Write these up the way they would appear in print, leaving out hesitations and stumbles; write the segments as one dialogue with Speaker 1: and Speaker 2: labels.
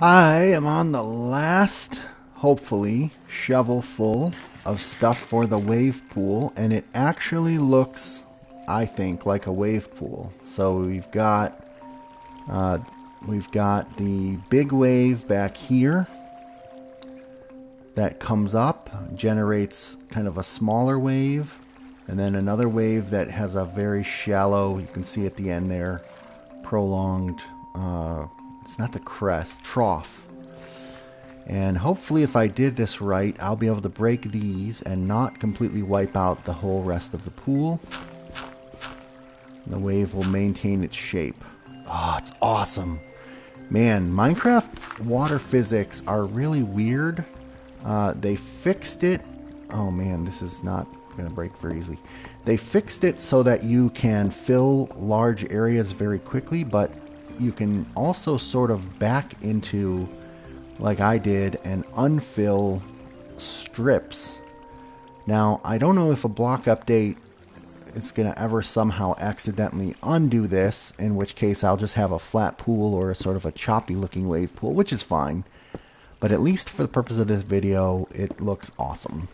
Speaker 1: I am on the last, hopefully, shovel full of stuff for the wave pool, and it actually looks, I think, like a wave pool. So we've got the big wave back here that comes up, generates kind of a smaller wave, and then another wave that has a very shallow, you can see at the end there, prolonged, it's not the crest, trough. And hopefully if I did this right, I'll be able to break these and not completely wipe out the whole rest of the pool. The wave will maintain its shape. Oh, it's awesome. Man, Minecraft water physics are really weird. They fixed it. Oh man, this is not going to break very easily. They fixed it so that you can fill large areas very quickly, but you can also sort of back into, like I did, and unfill strips. Now, I don't know if a block update is going to ever somehow accidentally undo this, in which case I'll just have a flat pool or a sort of a choppy looking wave pool, which is fine. But at least for the purpose of this video, it looks awesome.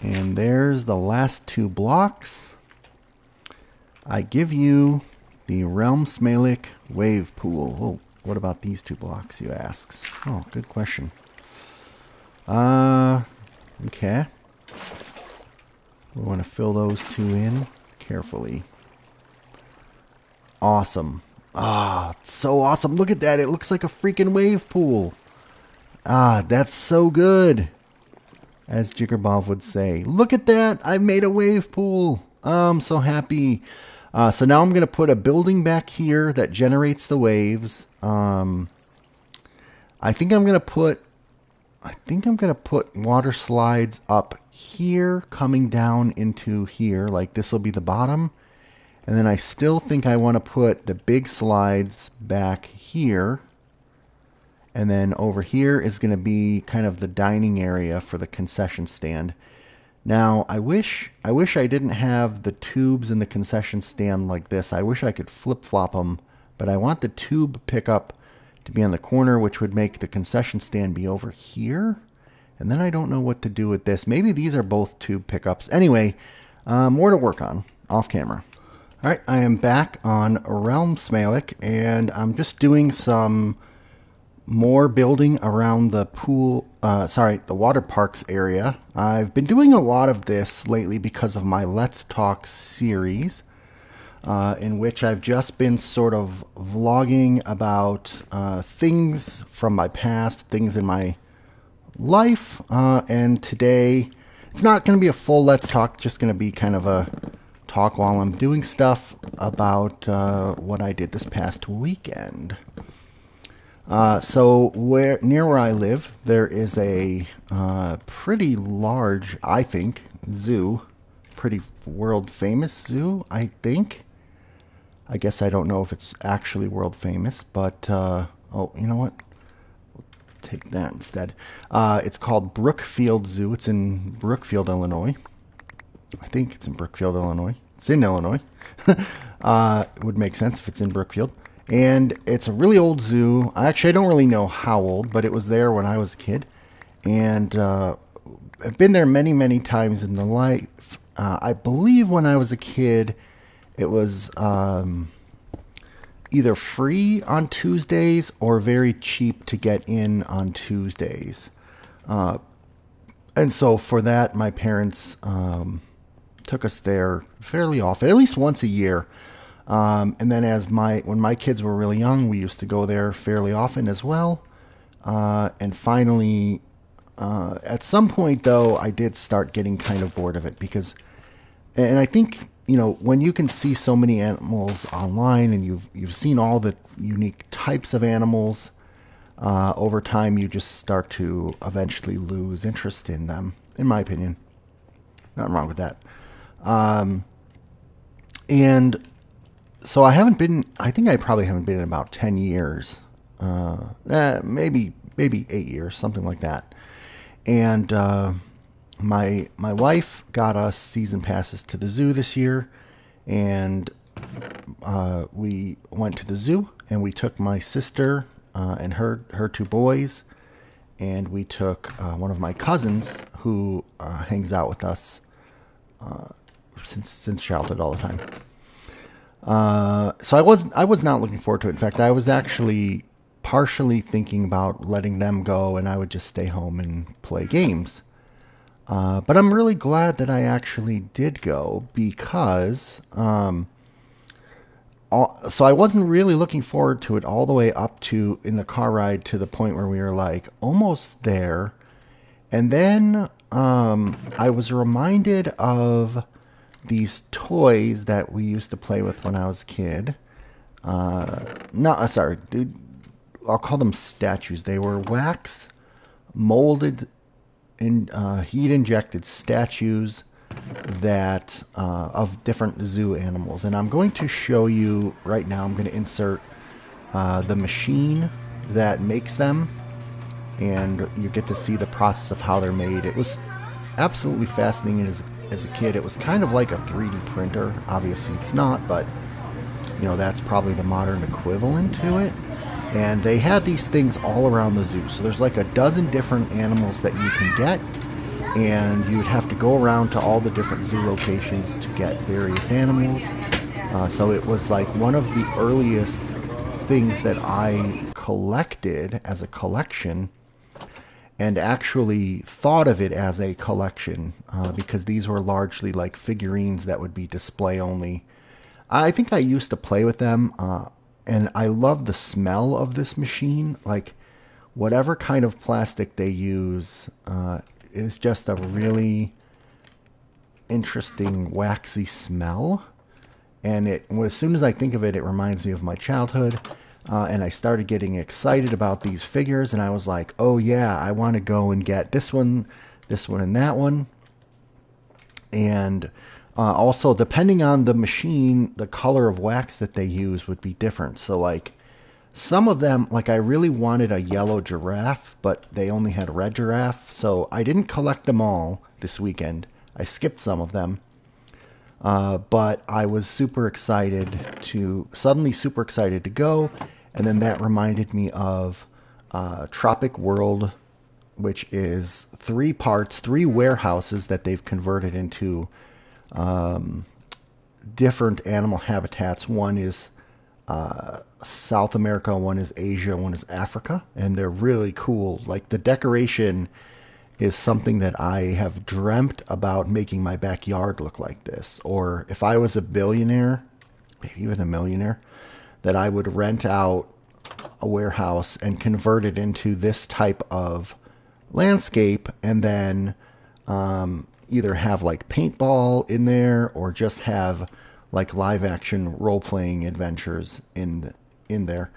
Speaker 1: And there's the last two blocks. I give you the RealmSmalec wave pool. Oh, what about these two blocks, you asks? Oh, good question. Okay. We want to fill those two in carefully. Awesome. Ah, so awesome. Look at that. It looks like a freaking wave pool. Ah, that's so good. As Jiggerbob would say. Look at that. I made a wave pool. I'm so happy. So now I'm going to put a building back here that generates the waves. I think I'm going to put water slides up here coming down into here. Like this will be the bottom. And then I still think I want to put the big slides back here. And then over here is going to be kind of the dining area for the concession stand. Now, I wish I didn't have the tubes in the concession stand like this. I wish I could flip-flop them, but I want the tube pickup to be on the corner, which would make the concession stand be over here. And then I don't know what to do with this. Maybe these are both tube pickups. Anyway, more to work on off camera. All right, I am back on RealmSmalec, and I'm just doing some more building around the pool, the water parks area. I've been doing a lot of this lately because of my Let's Talk series, in which I've just been sort of vlogging about things from my past, things in my life, and today it's not going to be a full Let's Talk, just going to be kind of a talk while I'm doing stuff about what I did this past weekend. So near where I live, there is a pretty large, I think, zoo. Pretty world famous zoo, I think. I guess I don't know if it's actually world famous, but oh, you know what? We'll take that instead. It's called Brookfield Zoo. It's in Brookfield, Illinois. I think it's in Brookfield, Illinois. It's in Illinois. It would make sense if it's in Brookfield. And it's a really old zoo. Actually, I don't really know how old, but it was there when I was a kid. And I've been there many, many times in the life. I believe when I was a kid, it was either free on Tuesdays or very cheap to get in on Tuesdays. And so for that, my parents took us there fairly often, at least once a year. And then when my kids were really young, we used to go there fairly often as well. And finally, at some point though, I did start getting kind of bored of it and I think, you know, when you can see so many animals online and you've seen all the unique types of animals, over time, you just start to eventually lose interest in them, in my opinion. Nothing wrong with that. And so I think I probably haven't been in about 10 years, maybe 8 years, something like that. And my wife got us season passes to the zoo this year, and we went to the zoo, and we took my sister and her two boys, and we took one of my cousins who hangs out with us since childhood all the time. So I was not looking forward to it. In fact, I was actually partially thinking about letting them go, and I would just stay home and play games. But I'm really glad that I actually did go because so I wasn't really looking forward to it all the way up to in the car ride to the point where we were like almost there. And then I was reminded of these toys that we used to play with when I was a kid. No, sorry, dude. I'll call them statues. They were wax molded in heat injected statues that of different zoo animals, and I'm going to show you right now. I'm going to insert the machine that makes them, and you get to see the process of how they're made. It was absolutely fascinating as a kid. It was kind of like a 3D printer. Obviously it's not, but you know, that's probably the modern equivalent to it. And they had these things all around the zoo. So there's like a dozen different animals that you can get, and you'd have to go around to all the different zoo locations to get various animals. So it was like one of the earliest things that I collected as a collection, and actually thought of it as a collection because these were largely like figurines that would be display only. I think I used to play with them, and I love the smell of this machine. Like whatever kind of plastic they use is just a really interesting waxy smell. And as soon as I think of it, it reminds me of my childhood. And I started getting excited about these figures, and I was like, oh yeah, I want to go and get this one, and that one. And also, depending on the machine, the color of wax that they use would be different. So like some of them, like I really wanted a yellow giraffe, but they only had red giraffe. So I didn't collect them all this weekend. I skipped some of them. But I was super excited to go. And then that reminded me of Tropic World, which is 3 parts, 3 warehouses that they've converted into different animal habitats. One is South America, one is Asia, one is Africa. And they're really cool. Like the decoration is something that I have dreamt about making my backyard look like this. Or if I was a billionaire, maybe even a millionaire, that I would rent out a warehouse and convert it into this type of landscape, and then either have like paintball in there or just have like live action role playing adventures in there.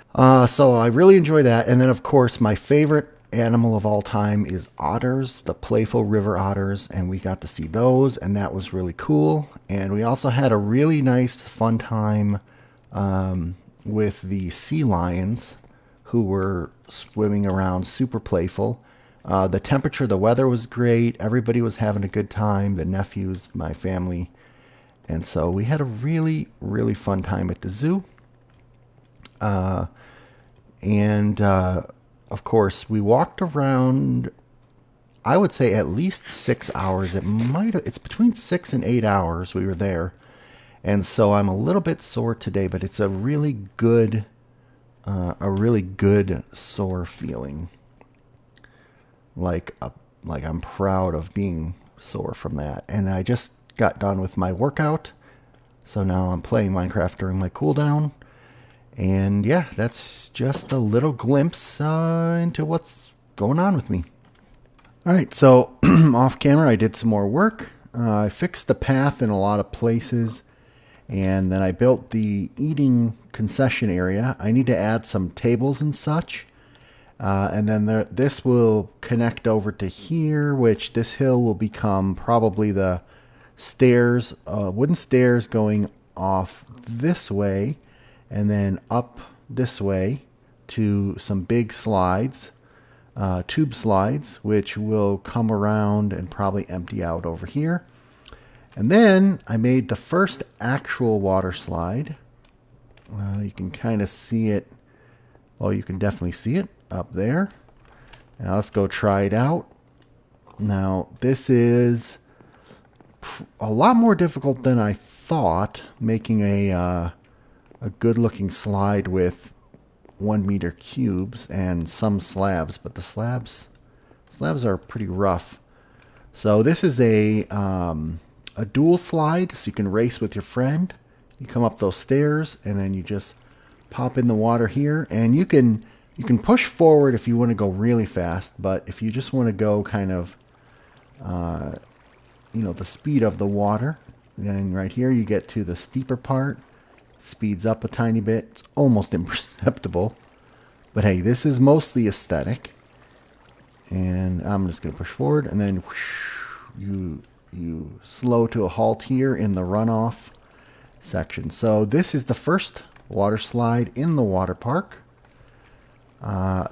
Speaker 1: So I really enjoy that. And then of course my favorite animal of all time is otters, the playful river otters, and we got to see those, and that was really cool. And we also had a really nice fun time with the sea lions, who were swimming around, super playful. The temperature, the weather was great. Everybody was having a good time. The nephews, my family. And so we had a really, really fun time at the zoo. Of course, we walked around, I would say at least 6 hours. It's between 6 and 8 hours we were there. And so I'm a little bit sore today, but it's a really good sore feeling. Like I'm proud of being sore from that. And I just got done with my workout, so now I'm playing Minecraft during my cooldown. And yeah, that's just a little glimpse into what's going on with me. Alright, so off camera I did some more work. I fixed the path in a lot of places, and then I built the eating concession area. I need to add some tables and such. And then this will connect over to here, which this hill will become probably the stairs, wooden stairs going off this way and then up this way to some big slides, tube slides, which will come around and probably empty out over here. And then I made the first actual water slide. You can kind of see it Well, you can definitely see it up there. Now let's go try it out. Now, this is a lot more difficult than I thought, making a good-looking slide with 1 meter cubes and some slabs, but the slabs are pretty rough. So this is a dual slide, so you can race with your friend. You come up those stairs, and then you just pop in the water here, and you can push forward if you want to go really fast, but if you just want to go kind of, the speed of the water, then right here you get to the steeper part. It speeds up a tiny bit. It's almost imperceptible, but hey, this is mostly aesthetic. And I'm just going to push forward, and then whoosh, you slow to a halt here in the runoff section. So this is the first water slide in the water park. I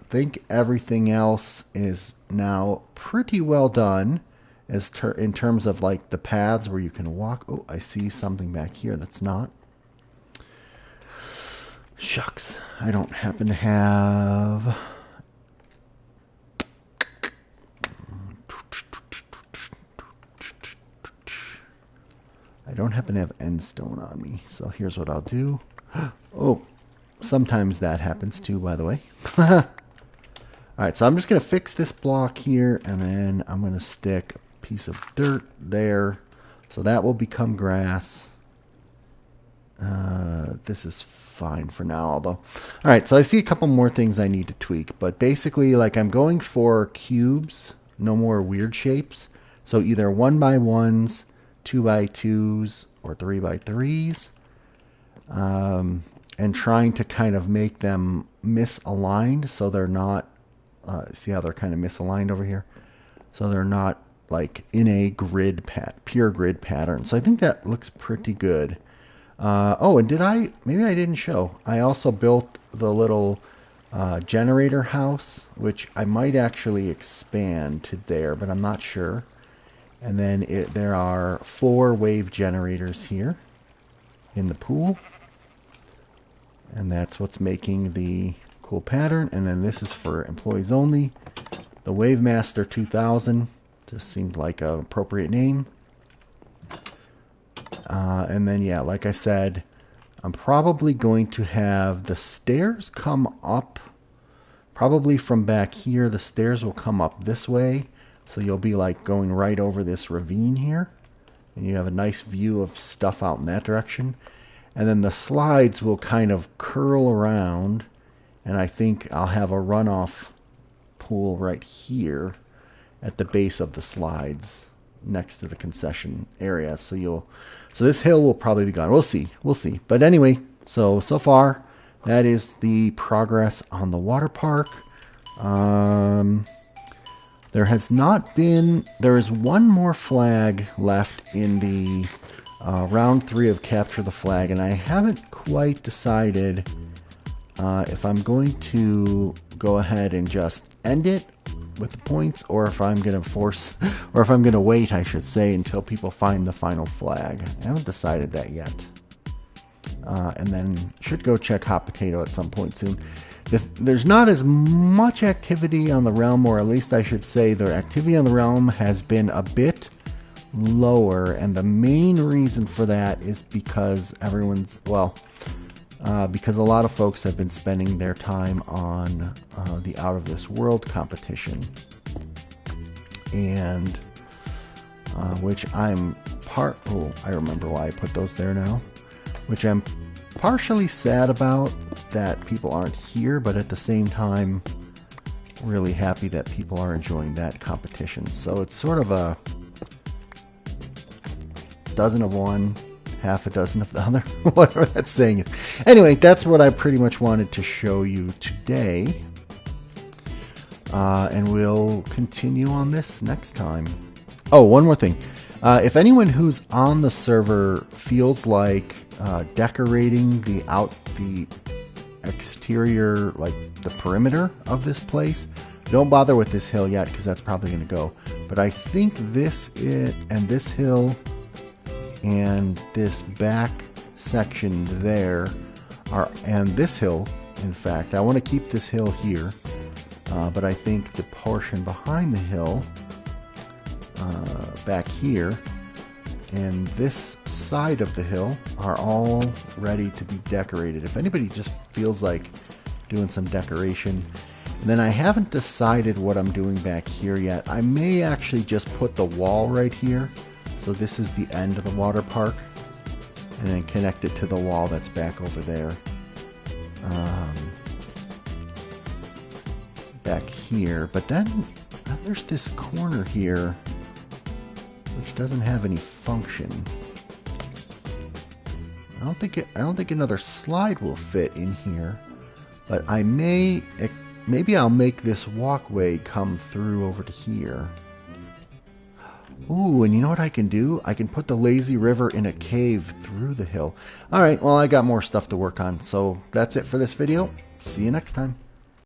Speaker 1: think everything else is now pretty well done in terms of like the paths where you can walk. Oh, I see something back here that's not. Shucks, I don't happen to have... I don't happen to have end stone on me, so here's what I'll do. Oh, sometimes that happens too, by the way. Alright, so I'm just going to fix this block here, and then I'm going to stick a piece of dirt there, so that will become grass. This is fine for now, although. Alright, so I see a couple more things I need to tweak, but basically, like, I'm going for cubes, no more weird shapes. So either 1x1s, 2x2s, or 3x3s, and trying to kind of make them misaligned so they're not, see how they're kind of misaligned over here? So they're not like in a pure grid pattern. So I think that looks pretty good. Oh, and maybe I didn't show. I also built the little generator house, which I might actually expand to there, but I'm not sure. And then there are 4 wave generators here in the pool. And that's what's making the cool pattern. And then this is for employees only. The Wave Master 2000 just seemed like an appropriate name. And then, yeah, like I said, I'm probably going to have the stairs come up. Probably from back here, the stairs will come up this way. So you'll be like going right over this ravine here. And you have a nice view of stuff out in that direction. And then the slides will kind of curl around. And I think I'll have a runoff pool right here at the base of the slides next to the concession area. So this hill will probably be gone. We'll see. But anyway, so far that is the progress on the water park. There is one more flag left in the round 3 of Capture the Flag, and I haven't quite decided if I'm going to go ahead and just end it with the points, or if I'm going to wait, I should say, until people find the final flag. I haven't decided that yet. And then should go check Hot Potato at some point soon. There's not as much activity on the Realm, or at least I should say the activity on the Realm has been a bit lower, and the main reason for that is because because a lot of folks have been spending their time on the Out of This World competition, and which I remember why I put those there now, which I'm partially sad about that people aren't here, but at the same time really happy that people are enjoying that competition. So it's sort of a dozen of one, half a dozen of the other, whatever that saying is. Anyway, that's what I pretty much wanted to show you today. And we'll continue on this next time. Oh, one more thing. If anyone who's on the server feels like decorating the exterior, like the perimeter of this place, don't bother with this hill yet, because that's probably going to go. But I think this hill and this back section there and this hill in fact. I want to keep this hill here, but I think the portion behind the hill, back here, and this side of the hill are all ready to be decorated. If anybody just feels like doing some decoration. And then I haven't decided what I'm doing back here yet. I may actually just put the wall right here. So this is the end of the water park. And then connect it to the wall that's back over there. Back here. But then there's this corner here which doesn't have any function. I don't think another slide will fit in here. But I maybe I'll make this walkway come through over to here. Ooh, and you know what I can do? I can put the lazy river in a cave through the hill. Alright, well, I got more stuff to work on. So that's it for this video. See you next time.